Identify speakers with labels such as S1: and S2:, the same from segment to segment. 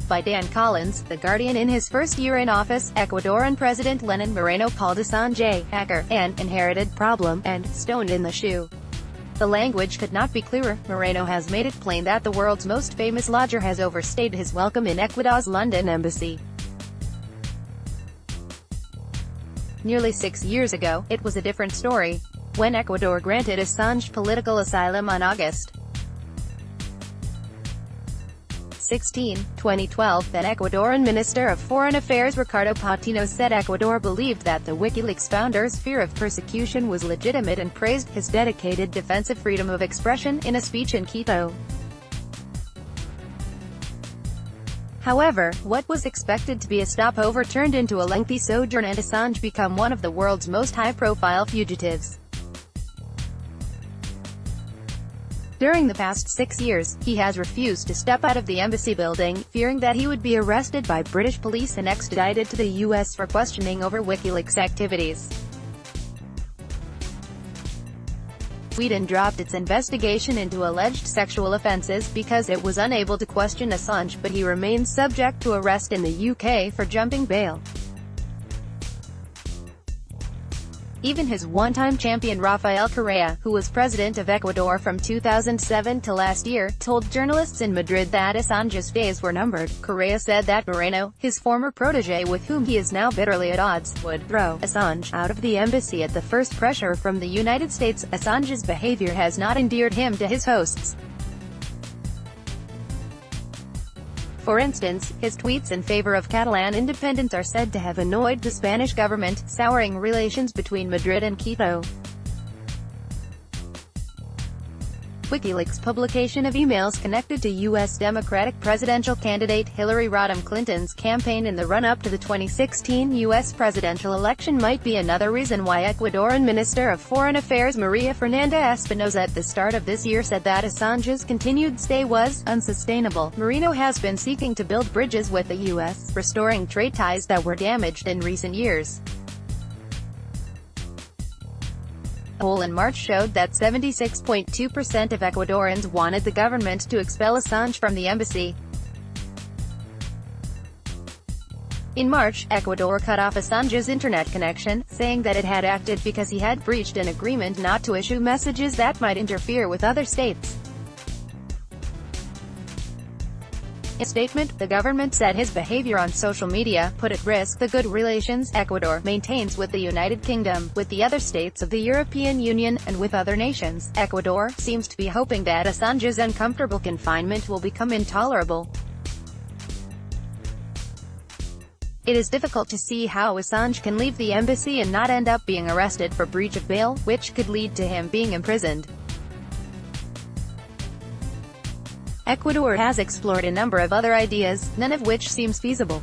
S1: By Dan Collyns, The Guardian. In his first year in office, Ecuadoran President Lenin Moreno called Assange a hacker, an inherited problem, and stoned in the shoe. The language could not be clearer. Moreno has made it plain that the world's most famous lodger has overstayed his welcome in Ecuador's London embassy. Nearly 6 years ago, it was a different story. When Ecuador granted Assange political asylum on August 16, 2012, then Ecuadoran Minister of Foreign Affairs Ricardo Patino said Ecuador believed that the WikiLeaks founder's fear of persecution was legitimate and praised his dedicated defense of freedom of expression in a speech in Quito. However, what was expected to be a stopover turned into a lengthy sojourn and Assange became one of the world's most high-profile fugitives. During the past 6 years, he has refused to step out of the embassy building, fearing that he would be arrested by British police and extradited to the US for questioning over WikiLeaks activities. Sweden dropped its investigation into alleged sexual offences because it was unable to question Assange, but he remains subject to arrest in the UK for jumping bail. Even his one-time champion Rafael Correa, who was president of Ecuador from 2007 to last year, told journalists in Madrid that Assange's days were numbered. Correa said that Moreno, his former protégé with whom he is now bitterly at odds, would throw Assange out of the embassy at the first pressure from the United States. Assange's behavior has not endeared him to his hosts. For instance, his tweets in favor of Catalan independence are said to have annoyed the Spanish government, souring relations between Madrid and Quito. WikiLeaks' publication of emails connected to U.S. Democratic presidential candidate Hillary Rodham Clinton's campaign in the run-up to the 2016 U.S. presidential election might be another reason why Ecuadoran Minister of Foreign Affairs Maria Fernanda Espinosa at the start of this year said that Assange's continued stay was unsustainable. Moreno has been seeking to build bridges with the U.S., restoring trade ties that were damaged in recent years. A poll in March showed that 76.2% of Ecuadorians wanted the government to expel Assange from the embassy. In March, Ecuador cut off Assange's internet connection, saying that it had acted because he had breached an agreement not to issue messages that might interfere with other states. In a statement, the government said his behavior on social media put at risk the good relations Ecuador maintains with the United Kingdom, with the other states of the European Union, and with other nations. Ecuador seems to be hoping that Assange's uncomfortable confinement will become intolerable. It is difficult to see how Assange can leave the embassy and not end up being arrested for breach of bail, which could lead to him being imprisoned. Ecuador has explored a number of other ideas, none of which seems feasible.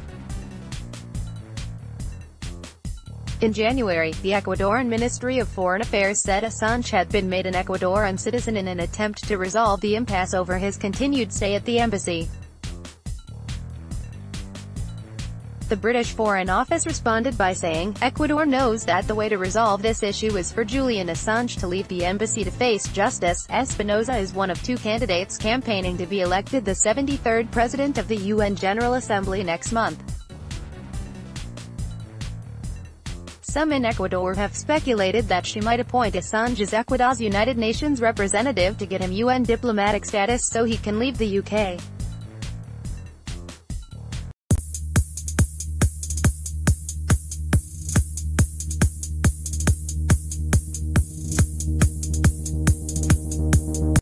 S1: In January, the Ecuadorian Ministry of Foreign Affairs said Assange had been made an Ecuadorian citizen in an attempt to resolve the impasse over his continued stay at the embassy. The British Foreign Office responded by saying, Ecuador knows that the way to resolve this issue is for Julian Assange to leave the embassy to face justice. Espinosa is one of two candidates campaigning to be elected the 73rd President of the UN General Assembly next month. Some in Ecuador have speculated that she might appoint Assange as Ecuador's United Nations representative to get him UN diplomatic status so he can leave the UK.